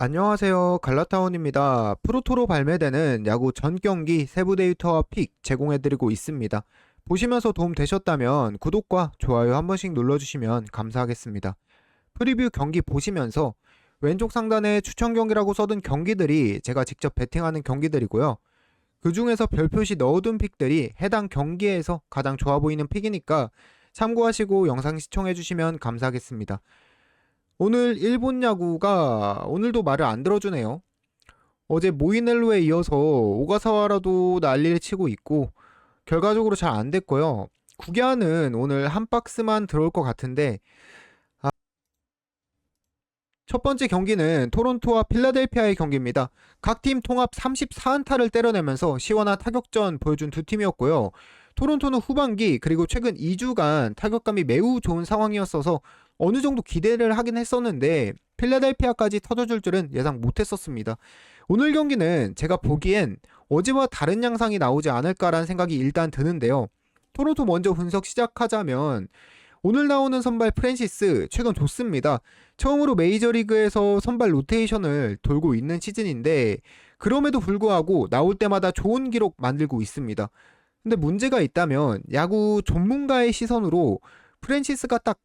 안녕하세요. 갈라타운입니다. 프로토로 발매되는 야구 전 경기 세부 데이터와 픽 제공해드리고 있습니다. 보시면서 도움 되셨다면 구독과 좋아요 한 번씩 눌러주시면 감사하겠습니다. 프리뷰 경기 보시면서 왼쪽 상단에 추천 경기라고 써둔 경기들이 제가 직접 베팅하는 경기들이고요. 그 중에서 별표시 넣어둔 픽들이 해당 경기에서 가장 좋아 보이는 픽이니까 참고하시고 영상 시청해주시면 감사하겠습니다. 오늘 일본 야구가 오늘도 말을 안 들어주네요. 어제 모이넬로에 이어서 오가사와라도 난리를 치고 있고 결과적으로 잘 안 됐고요. 구기아는 오늘 한 박스만 들어올 것 같은데 첫 번째 경기는 토론토와 필라델피아의 경기입니다. 각 팀 통합 34안타를 때려내면서 시원한 타격전 보여준 두 팀이었고요. 토론토는 후반기 그리고 최근 2주간 타격감이 매우 좋은 상황이었어서 어느 정도 기대를 하긴 했었는데 필라델피아까지 터져줄 줄은 예상 못했었습니다. 오늘 경기는 제가 보기엔 어제와 다른 양상이 나오지 않을까라는 생각이 일단 드는데요. 토론토 먼저 분석 시작하자면 오늘 나오는 선발 프랜시스 최근 좋습니다. 처음으로 메이저리그에서 선발 로테이션을 돌고 있는 시즌인데 그럼에도 불구하고 나올 때마다 좋은 기록 만들고 있습니다. 근데 문제가 있다면 야구 전문가의 시선으로 프랜시스가 딱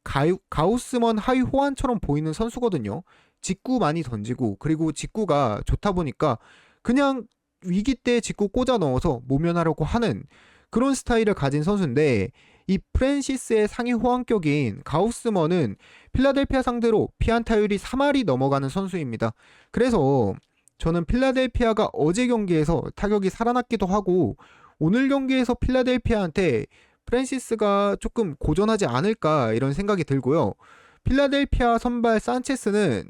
가우스먼 하위 호환처럼 보이는 선수거든요. 직구 많이 던지고 그리고 직구가 좋다 보니까 그냥 위기 때 직구 꽂아 넣어서 모면하려고 하는 그런 스타일을 가진 선수인데 이 프랜시스의 상위 호환격인 가우스먼은 필라델피아 상대로 피안타율이 3할이 넘어가는 선수입니다. 그래서 저는 필라델피아가 어제 경기에서 타격이 살아났기도 하고 오늘 경기에서 필라델피아한테 프랜시스가 조금 고전하지 않을까 이런 생각이 들고요. 필라델피아 선발 산체스는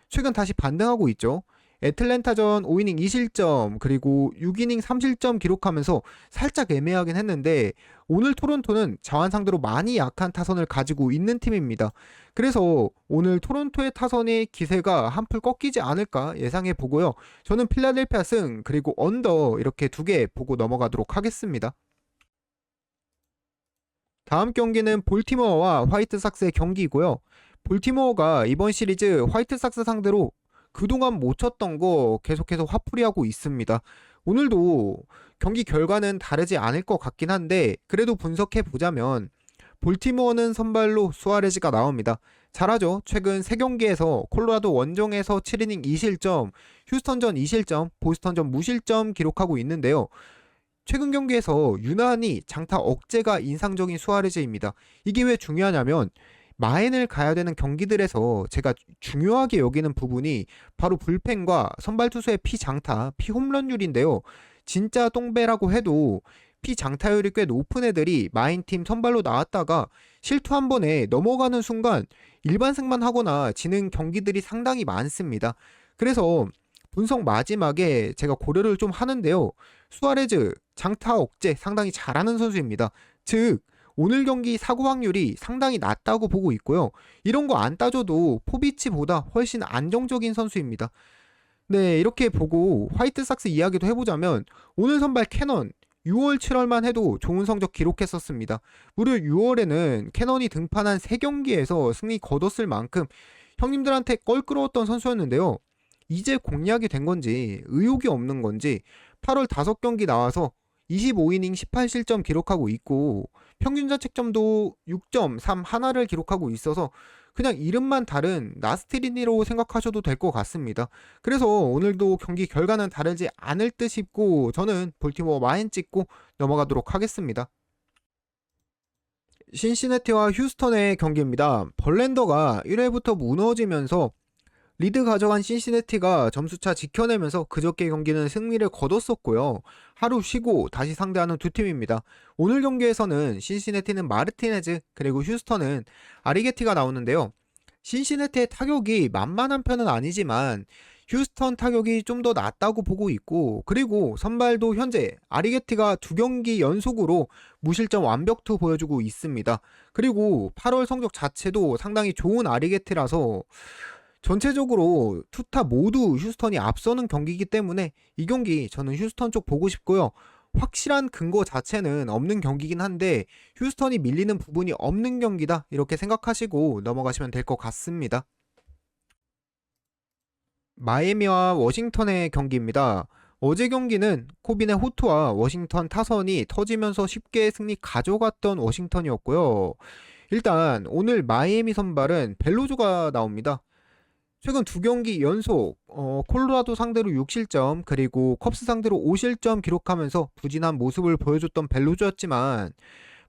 최근 다시 반등하고 있죠. 애틀랜타전 5이닝 2실점 그리고 6이닝 3실점 기록하면서 살짝 애매하긴 했는데 오늘 토론토는 자완 상대로 많이 약한 타선을 가지고 있는 팀입니다. 그래서 오늘 토론토의 타선의 기세가 한풀 꺾이지 않을까 예상해 보고요. 저는 필라델피아 승 그리고 언더 이렇게 두 개 보고 넘어가도록 하겠습니다. 다음 경기는 볼티모어와 화이트삭스의 경기이고요. 볼티모어가 이번 시리즈 화이트삭스 상대로 그동안 못 쳤던 거 계속해서 화풀이하고 있습니다. 오늘도 경기 결과는 다르지 않을 것 같긴 한데 그래도 분석해 보자면 볼티모어는 선발로 수아레즈가 나옵니다. 잘하죠. 최근 3경기에서 콜로라도 원정에서 7이닝 2실점, 휴스턴전 2실점, 보스턴전 무실점 기록하고 있는데요. 최근 경기에서 유난히 장타 억제가 인상적인 수아레즈입니다. 이게 왜 중요하냐면 마엔을 가야 되는 경기들에서 제가 중요하게 여기는 부분이 바로 불펜과 선발 투수의 피장타, 피홈런율인데요. 진짜 똥배라고 해도 피장타율이 꽤 높은 애들이 마인팀 선발로 나왔다가 실투 한 번에 넘어가는 순간 일반승만 하거나 지는 경기들이 상당히 많습니다. 그래서 분석 마지막에 제가 고려를 좀 하는데요. 수아레즈 장타 억제 상당히 잘하는 선수입니다. 즉 오늘 경기 사고 확률이 상당히 낮다고 보고 있고요. 이런 거 안 따져도 포비치보다 훨씬 안정적인 선수입니다. 네, 이렇게 보고 화이트삭스 이야기도 해보자면 오늘 선발 캐넌 6월, 7월만 해도 좋은 성적 기록했었습니다. 무려 6월에는 캐넌이 등판한 3경기에서 승리 거뒀을 만큼 형님들한테 껄끄러웠던 선수였는데요. 이제 공략이 된 건지 의욕이 없는 건지 8월 5경기 나와서 25이닝 18실점 기록하고 있고 평균 자책점도 6.3 하나를 기록하고 있어서 그냥 이름만 다른 나스트리니로 생각하셔도 될 것 같습니다. 그래서 오늘도 경기 결과는 다르지 않을 듯 싶고 저는 볼티모어 마인 찍고 넘어가도록 하겠습니다. 신시내티와 휴스턴의 경기입니다. 벌랜더가 1회부터 무너지면서 리드 가져간 신시내티가 점수차 지켜내면서 그저께 경기는 승리를 거뒀었고요. 하루 쉬고 다시 상대하는 두 팀입니다. 오늘 경기에서는 신시내티는 마르티네즈 그리고 휴스턴은 아리게티가 나오는데요. 신시내티의 타격이 만만한 편은 아니지만 휴스턴 타격이 좀 더 낫다고 보고 있고 그리고 선발도 현재 아리게티가 2경기 연속으로 무실점 완벽투 보여주고 있습니다. 그리고 8월 성적 자체도 상당히 좋은 아리게티라서 전체적으로 투타 모두 휴스턴이 앞서는 경기이기 때문에 이 경기 저는 휴스턴 쪽 보고 싶고요. 확실한 근거 자체는 없는 경기긴 한데 휴스턴이 밀리는 부분이 없는 경기다 이렇게 생각하시고 넘어가시면 될 것 같습니다. 마이애미와 워싱턴의 경기입니다. 어제 경기는 코빈의 호투와 워싱턴 타선이 터지면서 쉽게 승리 가져갔던 워싱턴이었고요. 일단 오늘 마이애미 선발은 벨로조가 나옵니다. 최근 두 경기 연속 콜로라도 상대로 6실점 그리고 컵스 상대로 5실점 기록하면서 부진한 모습을 보여줬던 벨로조였지만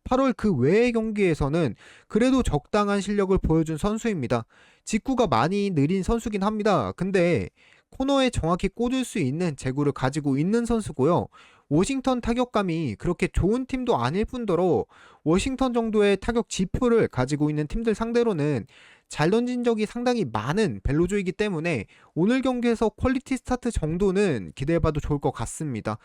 8월 그 외의 경기에서는 그래도 적당한 실력을 보여준 선수입니다. 직구가 많이 느린 선수긴 합니다. 근데 코너에 정확히 꽂을 수 있는 제구를 가지고 있는 선수고요. 워싱턴 타격감이 그렇게 좋은 팀도 아닐 뿐더러 워싱턴 정도의 타격 지표를 가지고 있는 팀들 상대로는 잘 던진 적이 상당히 많은 벨로조이기 때문에 오늘 경기에서 퀄리티 스타트 정도는 기대해봐도 좋을 것 같습니다.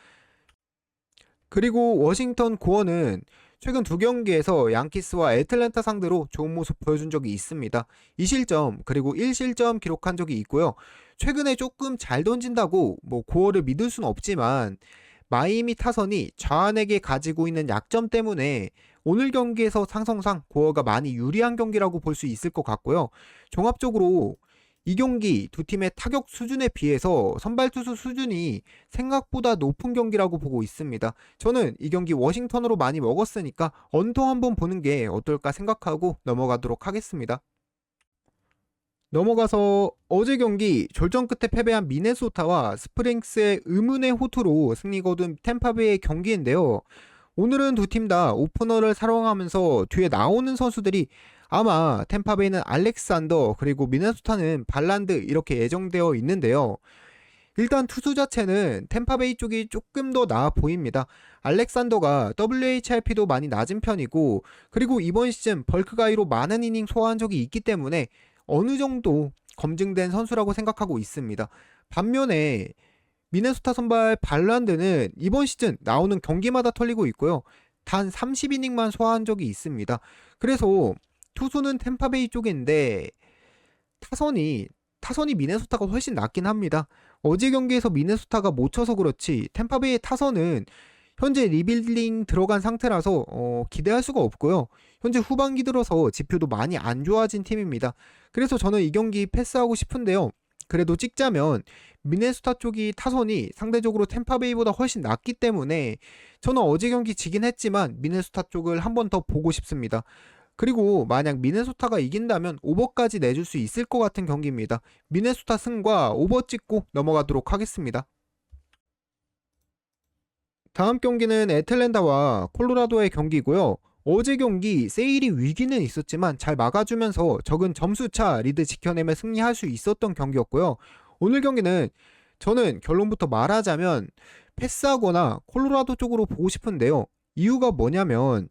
그리고 워싱턴 고어는 최근 두 경기에서 양키스와 애틀랜타 상대로 좋은 모습 보여준 적이 있습니다. 2실점 그리고 1실점 기록한 적이 있고요. 최근에 조금 잘 던진다고 고어를 믿을 수는 없지만 마이애미 타선이 좌완에게 가지고 있는 약점 때문에 오늘 경기에서 상성상 고어가 많이 유리한 경기라고 볼 수 있을 것 같고요. 종합적으로 이 경기 두 팀의 타격 수준에 비해서 선발 투수 수준이 생각보다 높은 경기라고 보고 있습니다. 저는 이 경기 워싱턴으로 많이 먹었으니까 언더 한번 보는 게 어떨까 생각하고 넘어가도록 하겠습니다. 넘어가서 어제 경기 졸전 끝에 패배한 미네소타와 스프링스의 의문의 호투로 승리 거둔 템파베이의 경기인데요. 오늘은 두 팀 다 오프너를 사용하면서 뒤에 나오는 선수들이 아마 템파베이는 알렉산더 그리고 미네소타는 발란드 이렇게 예정되어 있는데요. 일단 투수 자체는 템파베이 쪽이 조금 더 나아 보입니다. 알렉산더가 WHIP도 많이 낮은 편이고 그리고 이번 시즌 벌크가이로 많은 이닝 소화한 적이 있기 때문에 어느 정도 검증된 선수라고 생각하고 있습니다. 반면에 미네소타 선발 발란드는 이번 시즌 나오는 경기마다 털리고 있고요. 단 30이닝만 소화한 적이 있습니다. 그래서 투수는 템파베이 쪽인데 타선이 미네소타가 훨씬 낫긴 합니다. 어제 경기에서 미네소타가 못 쳐서 그렇지 템파베이의 타선은 현재 리빌딩 들어간 상태라서 기대할 수가 없고요. 현재 후반기 들어서 지표도 많이 안 좋아진 팀입니다. 그래서 저는 이 경기 패스하고 싶은데요. 그래도 찍자면 미네소타 쪽이 타선이 상대적으로 템파베이보다 훨씬 낫기 때문에 저는 어제 경기 지긴 했지만 미네소타 쪽을 한 번 더 보고 싶습니다. 그리고 만약 미네소타가 이긴다면 오버까지 내줄 수 있을 것 같은 경기입니다. 미네소타 승과 오버 찍고 넘어가도록 하겠습니다. 다음 경기는 애틀랜타와 콜로라도의 경기고요. 어제 경기 세일이 위기는 있었지만 잘 막아주면서 적은 점수차 리드 지켜내며 승리할 수 있었던 경기였고요. 오늘 경기는 저는 결론부터 말하자면 패스하거나 콜로라도 쪽으로 보고 싶은데요. 이유가 뭐냐면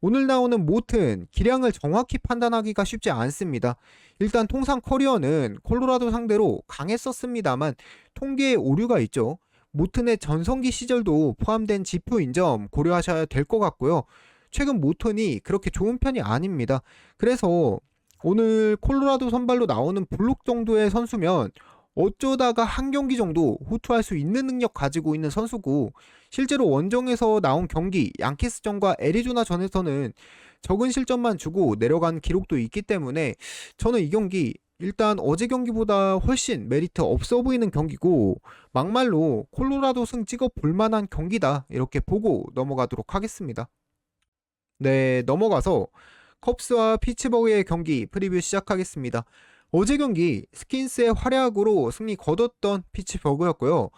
오늘 나오는 모튼 기량을 정확히 판단하기가 쉽지 않습니다. 일단 통상 커리어는 콜로라도 상대로 강했었습니다만 통계에 오류가 있죠. 모튼의 전성기 시절도 포함된 지표인 점 고려하셔야 될 것 같고요. 최근 모튼이 그렇게 좋은 편이 아닙니다. 그래서 오늘 콜로라도 선발로 나오는 블록 정도의 선수면 어쩌다가 한 경기 정도 호투할 수 있는 능력 가지고 있는 선수고 실제로 원정에서 나온 경기 양키스전과 애리조나전에서는 적은 실점만 주고 내려간 기록도 있기 때문에 저는 이 경기 일단 어제 경기보다 훨씬 메리트 없어 보이는 경기고 막말로 콜로라도 승 찍어 볼만한 경기다 이렇게 보고 넘어가도록 하겠습니다. 네, 넘어가서 컵스와 피츠버그의 경기 프리뷰 시작하겠습니다. 어제 경기 스킨스의 활약으로 승리 거뒀던 피츠버그였고요.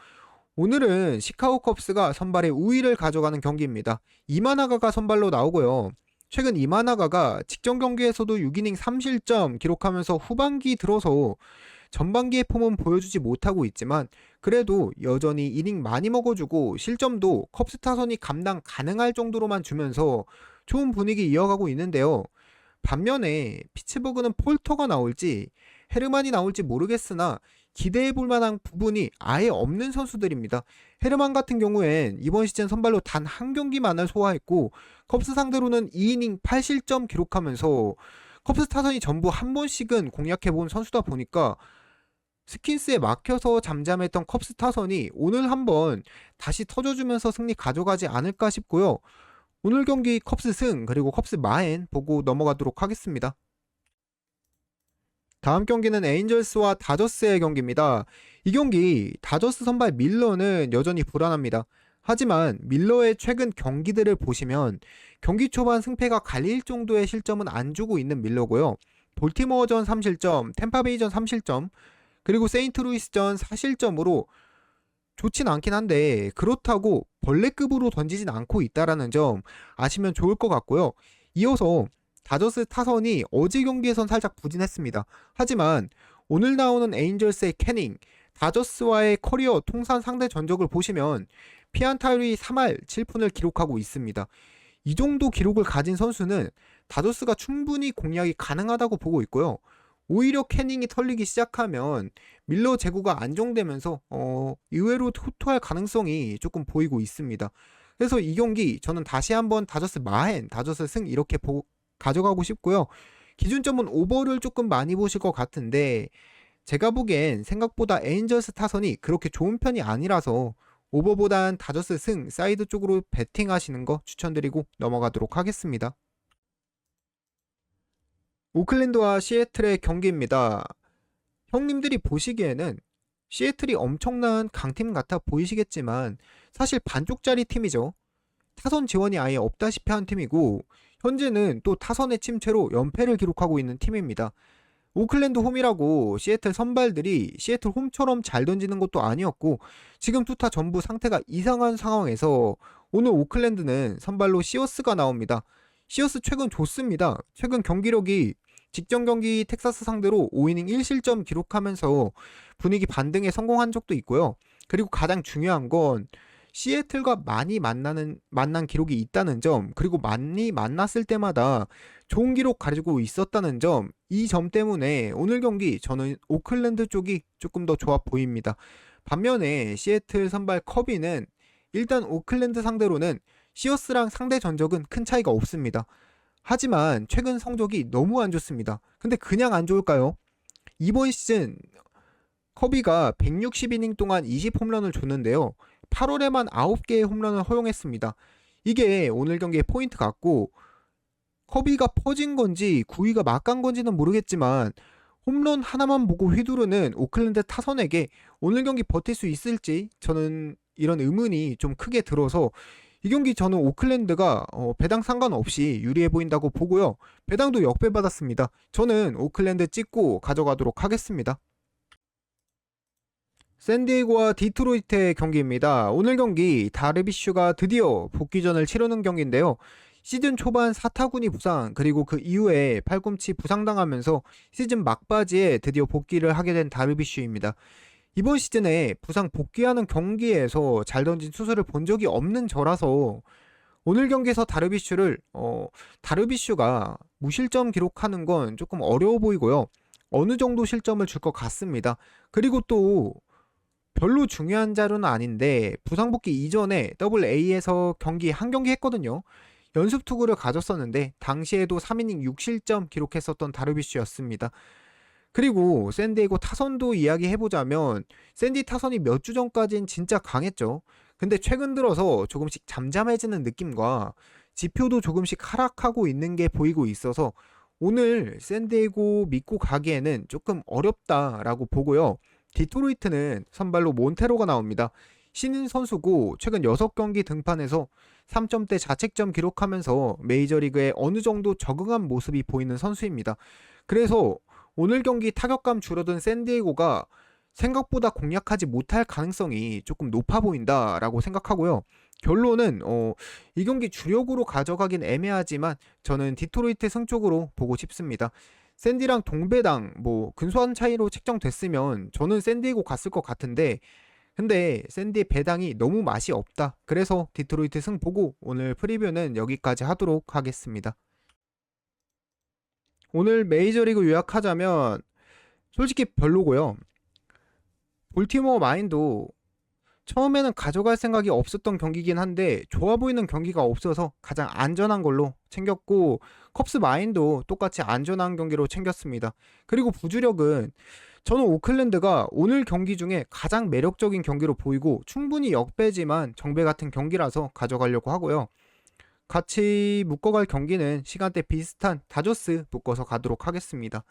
오늘은 시카고 컵스가 선발의 우위를 가져가는 경기입니다. 이마나가가 선발로 나오고요. 최근 이마나가가 직전 경기에서도 6이닝 3실점 기록하면서 후반기 들어서 전반기의 폼은 보여주지 못하고 있지만 그래도 여전히 이닝 많이 먹어주고 실점도 컵스 타선이 감당 가능할 정도로만 주면서 좋은 분위기 이어가고 있는데요. 반면에 피츠버그는 폴터가 나올지 헤르만이 나올지 모르겠으나 기대해볼 만한 부분이 아예 없는 선수들입니다. 헤르만 같은 경우엔 이번 시즌 선발로 단 한 경기만을 소화했고 컵스 상대로는 2이닝 8실점 기록하면서 컵스 타선이 전부 한 번씩은 공략해본 선수다 보니까 스킨스에 막혀서 잠잠했던 컵스 타선이 오늘 한번 다시 터져주면서 승리 가져가지 않을까 싶고요. 오늘 경기 컵스 승 그리고 컵스 마엔 보고 넘어가도록 하겠습니다. 다음 경기는 에인절스와 다저스의 경기입니다. 이 경기 다저스 선발 밀러는 여전히 불안합니다. 하지만 밀러의 최근 경기들을 보시면 경기 초반 승패가 갈릴 정도의 실점은 안 주고 있는 밀러고요. 볼티모어전 3실점, 템파베이전 3실점, 그리고 세인트루이스전 4실점으로 좋진 않긴 한데 그렇다고 벌레급으로 던지진 않고 있다라는 점 아시면 좋을 것 같고요. 이어서 다저스 타선이 어제 경기에선 살짝 부진했습니다. 하지만 오늘 나오는 에인절스의 캐닝, 다저스와의 커리어 통산 상대 전적을 보시면 피안타율이 3할 7푼을 기록하고 있습니다. 이 정도 기록을 가진 선수는 다저스가 충분히 공략이 가능하다고 보고 있고요. 오히려 캐닝이 털리기 시작하면 밀러 제구가 안정되면서 의외로 호투할 가능성이 조금 보이고 있습니다. 그래서 이 경기 저는 다시 한번 다저스 마행, 다저스 승 이렇게 가져가고 싶고요. 기준점은 오버를 조금 많이 보실 것 같은데 제가 보기엔 생각보다 에인저스 타선이 그렇게 좋은 편이 아니라서 오버보단 다저스 승 사이드 쪽으로 베팅하시는 거 추천드리고 넘어가도록 하겠습니다. 오클랜드와 시애틀의 경기입니다. 형님들이 보시기에는 시애틀이 엄청난 강팀 같아 보이시겠지만 사실 반쪽짜리 팀이죠. 타선 지원이 아예 없다시피 한 팀이고 현재는 또 타선의 침체로 연패를 기록하고 있는 팀입니다. 오클랜드 홈이라고 시애틀 선발들이 시애틀 홈처럼 잘 던지는 것도 아니었고 지금 투타 전부 상태가 이상한 상황에서 오늘 오클랜드는 선발로 시어스가 나옵니다. 시어스 최근 좋습니다. 최근 경기력이 직전 경기 텍사스 상대로 5이닝 1실점 기록하면서 분위기 반등에 성공한 적도 있고요. 그리고 가장 중요한 건 시애틀과 많이 만난 기록이 있다는 점, 그리고 많이 만났을 때마다 좋은 기록 가지고 있었다는 점, 이 점 때문에 오늘 경기 저는 오클랜드 쪽이 조금 더 좋아 보입니다. 반면에 시애틀 선발 커비는 일단 오클랜드 상대로는 시어스랑 상대 전적은 큰 차이가 없습니다. 하지만 최근 성적이 너무 안 좋습니다. 근데 그냥 안 좋을까요? 이번 시즌 커비가 160이닝 동안 20홈런을 줬는데요. 8월에만 9개의 홈런을 허용했습니다. 이게 오늘 경기의 포인트 같고 커비가 퍼진 건지 구위가 막간 건지는 모르겠지만 홈런 하나만 보고 휘두르는 오클랜드 타선에게 오늘 경기 버틸 수 있을지 저는 이런 의문이 좀 크게 들어서 이 경기 저는 오클랜드가 배당 상관없이 유리해 보인다고 보고요. 배당도 역배받았습니다. 저는 오클랜드 찍고 가져가도록 하겠습니다. 샌디에고와 디트로이트의 경기입니다. 오늘 경기 다르비슈가 드디어 복귀전을 치르는 경기인데요. 시즌 초반 사타구니 부상 그리고 그 이후에 팔꿈치 부상당하면서 시즌 막바지에 드디어 복귀를 하게 된 다르비슈입니다. 이번 시즌에 부상 복귀하는 경기에서 잘 던진 투수를 본 적이 없는 저라서 오늘 경기에서 다르비슈가 무실점 기록하는 건 조금 어려워 보이고요. 어느 정도 실점을 줄 것 같습니다. 그리고 또 별로 중요한 자료는 아닌데 부상 복귀 이전에 AA에서 한 경기 했거든요. 연습 투구를 가졌었는데 당시에도 3이닝 6실점 기록했었던 다르비슈였습니다. 그리고 샌디에고 타선도 이야기해보자면 샌디 타선이 몇 주 전까진 진짜 강했죠. 근데 최근 들어서 조금씩 잠잠해지는 느낌과 지표도 조금씩 하락하고 있는 게 보이고 있어서 오늘 샌디에고 믿고 가기에는 조금 어렵다라고 보고요. 디트로이트는 선발로 몬테로가 나옵니다. 신인 선수고 최근 6경기 등판에서 3점대 자책점 기록하면서 메이저리그에 어느 정도 적응한 모습이 보이는 선수입니다. 그래서 오늘 경기 타격감 줄어든 샌디에고가 생각보다 공략하지 못할 가능성이 조금 높아 보인다라고 생각하고요. 결론은 이 경기 주력으로 가져가긴 애매하지만 저는 디트로이트 승 쪽으로 보고 싶습니다. 샌디랑 동배당 근소한 차이로 책정됐으면 저는 샌디에고 갔을 것 같은데 근데 샌디의 배당이 너무 맛이 없다. 그래서 디트로이트 승 보고 오늘 프리뷰는 여기까지 하도록 하겠습니다. 오늘 메이저리그 요약하자면 솔직히 별로고요. 볼티모어 마인도 처음에는 가져갈 생각이 없었던 경기긴 한데 좋아 보이는 경기가 없어서 가장 안전한 걸로 챙겼고 컵스 마인도 똑같이 안전한 경기로 챙겼습니다. 그리고 부주력은 저는 오클랜드가 오늘 경기 중에 가장 매력적인 경기로 보이고 충분히 역배지만 정배 같은 경기라서 가져가려고 하고요. 같이 묶어갈 경기는 시간대 비슷한 다저스 묶어서 가도록 하겠습니다.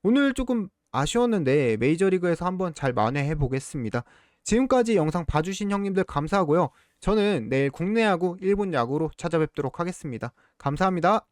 오늘 조금 아쉬웠는데 메이저리그에서 한번 잘 만회해 보겠습니다. 지금까지 영상 봐주신 형님들 감사하고요. 저는 내일 국내 야구, 일본 야구로 찾아뵙도록 하겠습니다. 감사합니다.